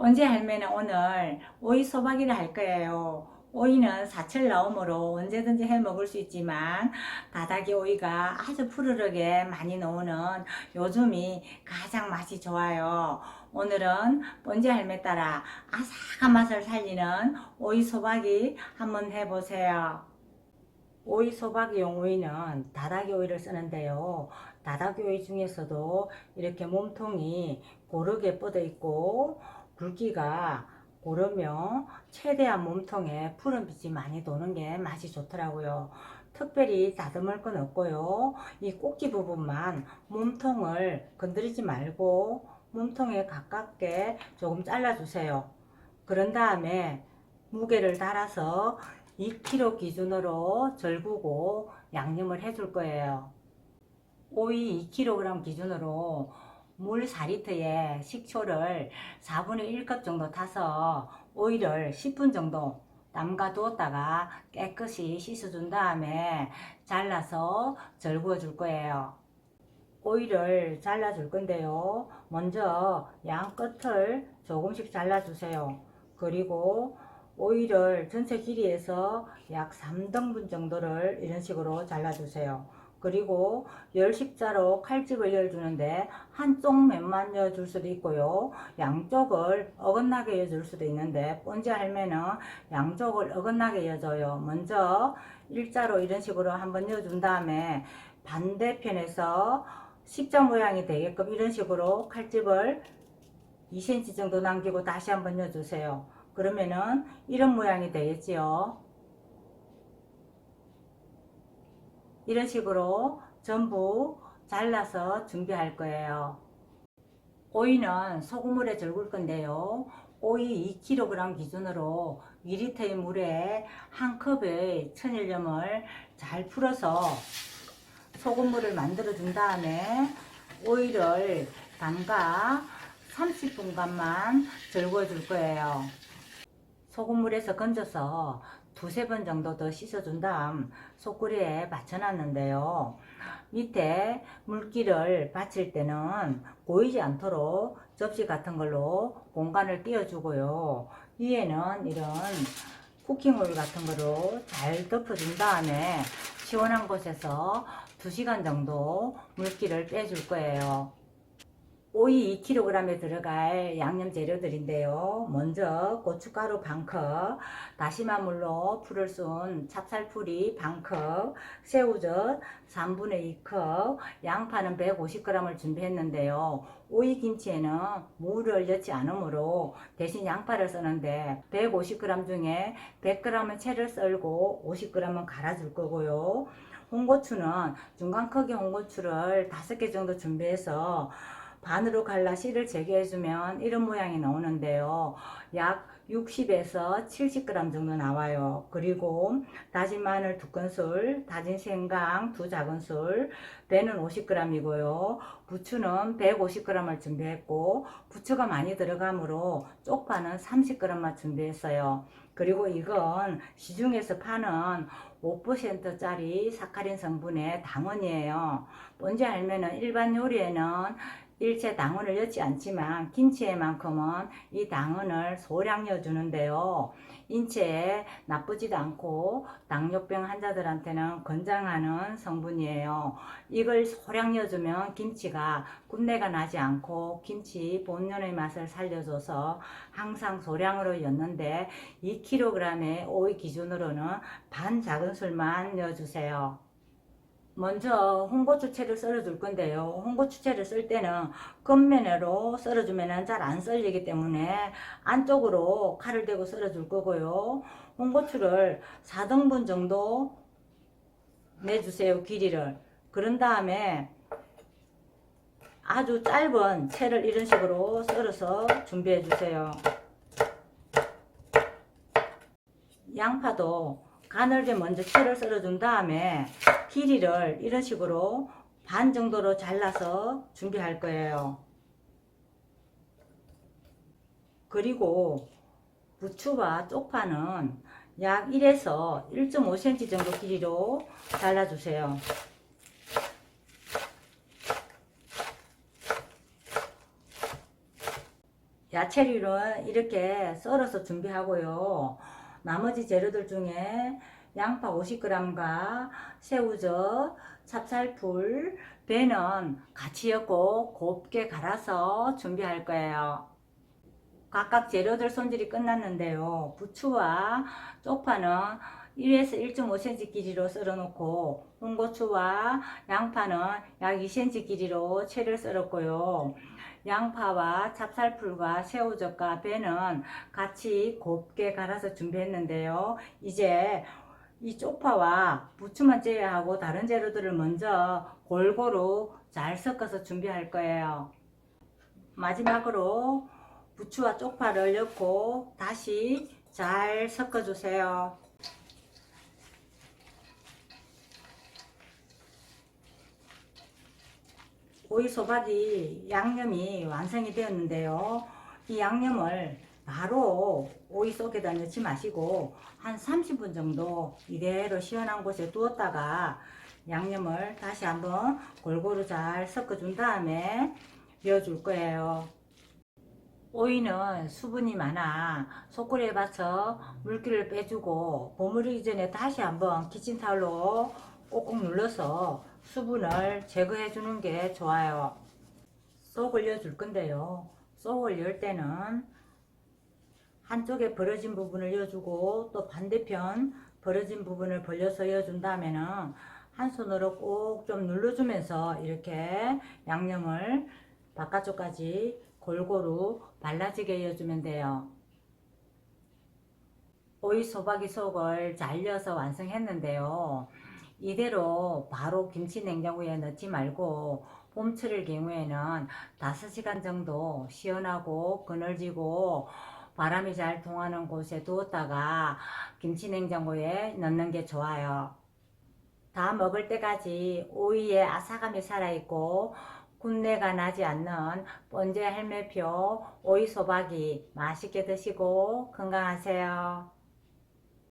언제 할매는 오늘 오이 소박이를 할 거예요. 오이는 사철 나오므로 언제든지 해 먹을 수 있지만 다닥이 오이가 아주 푸르르게 많이 나오는 요즘이 가장 맛이 좋아요. 오늘은 번지 할매 따라 아삭한 맛을 살리는 오이 소박이 한번 해보세요. 오이 소박이용 오이는 다닥이 오이를 쓰는데요. 다닥이 오이 중에서도 이렇게 몸통이 고르게 뻗어 있고 굵기가 고르며 최대한 몸통에 푸른빛이 많이 도는 게 맛이 좋더라고요. 특별히 다듬을 건 없고요. 이 꼭지 부분만 몸통을 건드리지 말고 몸통에 가깝게 조금 잘라주세요. 그런 다음에 무게를 달아서 2kg 기준으로 절구고 양념을 해줄 거예요. 오이 2kg 기준으로 물 4리터에 식초를 4분의 1컵 정도 타서 오이를 10분 정도 담가 두었다가 깨끗이 씻어준 다음에 잘라서 절구어 줄 거예요. 오이를 잘라 줄 건데요. 먼저 양 끝을 조금씩 잘라 주세요. 그리고 오이를 전체 길이에서 약 3등분 정도를 이런 식으로 잘라 주세요. 그리고 열십자로 칼집을 이어주는데 한쪽 면만 이어줄 수도 있고요. 양쪽을 어긋나게 이어줄 수도 있는데 본지 할매는 양쪽을 어긋나게 이어줘요. 먼저 일자로 이런 식으로 한번 이어준 다음에 반대편에서 십자 모양이 되게끔 이런 식으로 칼집을 2cm 정도 남기고 다시 한번 넣어주세요. 그러면은 이런 모양이 되겠지요. 이런 식으로 전부 잘라서 준비할 거예요. 오이는 소금물에 절굴 건데요. 오이 2kg 기준으로 2리터의 물에 한 컵의 천일염을 잘 풀어서 소금물을 만들어 준 다음에 오이를 담가 30분간만 절구어 줄 거예요. 소금물에서 건져서 두세 번 정도 더 씻어 준 다음 소쿠리에 받쳐 놨는데요. 밑에 물기를 받칠 때는 고이지 않도록 접시 같은 걸로 공간을 띄워 주고요. 위에는 이런 쿠킹오일 같은 거로 잘 덮어 준 다음에 시원한 곳에서 2시간 정도 물기를 빼줄 거예요. 오이 2kg에 들어갈 양념 재료들인데요. 먼저 고춧가루 반컵, 다시마 물로 풀을 쏜 찹쌀풀이 반컵, 새우젓 3분의 2컵, 양파는 150g을 준비했는데요. 오이 김치에는 무를 넣지 않으므로 대신 양파를 쓰는데 150g 중에 100g은 채를 썰고 50g은 갈아줄 거고요. 홍고추는 중간 크기 홍고추를 5개 정도 준비해서 반으로 갈라 씨를 제거해주면 이런 모양이 나오는데요. 약 60에서 70g 정도 나와요. 그리고 다진 마늘 2큰술, 다진 생강 2작은술, 배는 50g이고요. 부추는 150g을 준비했고 부추가 많이 들어가므로 쪽파는 30g만 준비했어요. 그리고 이건 시중에서 파는 5%짜리 사카린 성분의 당원이에요. 뭔지 알면은 일반 요리에는 일체 당원을 넣지 않지만 김치에만큼은 이 당원을 소량 넣어주는데요. 인체에 나쁘지도 않고 당뇨병 환자들한테는 권장하는 성분이에요. 이걸 소량 넣어주면 김치가 군내가 나지 않고 김치 본연의 맛을 살려줘서 항상 소량으로 넣는데 2kg의 오이 기준으로는 반 작은술만 넣어주세요. 먼저 홍고추채를 썰어 줄 건데요. 홍고추채를 쓸 때는 겉면으로 썰어 주면 잘 안 썰리기 때문에 안쪽으로 칼을 대고 썰어 줄 거고요. 홍고추를 4등분 정도 내주세요. 길이를. 그런 다음에 아주 짧은 채를 이런 식으로 썰어서 준비해 주세요. 양파도 가늘게 먼저 채를 썰어 준 다음에 길이를 이런 식으로 반 정도로 잘라서 준비할 거예요. 그리고 부추와 쪽파는 약 1에서 1.5cm 정도 길이로 잘라주세요. 야채류는 이렇게 썰어서 준비하고요. 나머지 재료들 중에 양파 50g과 새우젓, 찹쌀풀, 배는 같이 엮고 곱게 갈아서 준비할 거예요. 각각 재료들 손질이 끝났는데요. 부추와 쪽파는 1에서 1.5cm 길이로 썰어 놓고 홍고추와 양파는 약 2cm 길이로 채를 썰었고요. 양파와 찹쌀풀과 새우젓과 배는 같이 곱게 갈아서 준비했는데요. 이제 이 쪽파와 부추만 제외하고 다른 재료들을 먼저 골고루 잘 섞어서 준비할 거예요. 마지막으로 부추와 쪽파를 넣고 다시 잘 섞어 주세요. 오이 소박이 양념이 완성이 되었는데요. 이 양념을 바로 오이 속에다 넣지 마시고 한 30분 정도 이대로 시원한 곳에 두었다가 양념을 다시 한번 골고루 잘 섞어 준 다음에 넣어줄 거예요. 오이는 수분이 많아 소쿠리에 받쳐 물기를 빼주고 버무리기 전에 다시 한번 키친타올로 꼭꼭 눌러서 수분을 제거해 주는 게 좋아요. 속을 넣어줄 건데요. 속을 열 때는 한쪽에 벌어진 부분을 넣어주고 또 반대편 벌어진 부분을 벌려서 넣어준 다음에는 한 손으로 꼭 좀 눌러주면서 이렇게 양념을 바깥쪽까지 골고루 발라지게 넣어주면 돼요. 오이 소박이 속을 잘 넣어서 완성했는데요. 이대로 바로 김치 냉장고에 넣지 말고 봄철일 경우에는 5시간 정도 시원하고 그늘지고 바람이 잘 통하는 곳에 두었다가 김치 냉장고에 넣는 게 좋아요. 다 먹을 때까지 오이에 아삭함이 살아있고 군내가 나지 않는 번제 할매표 오이 소박이 맛있게 드시고 건강하세요.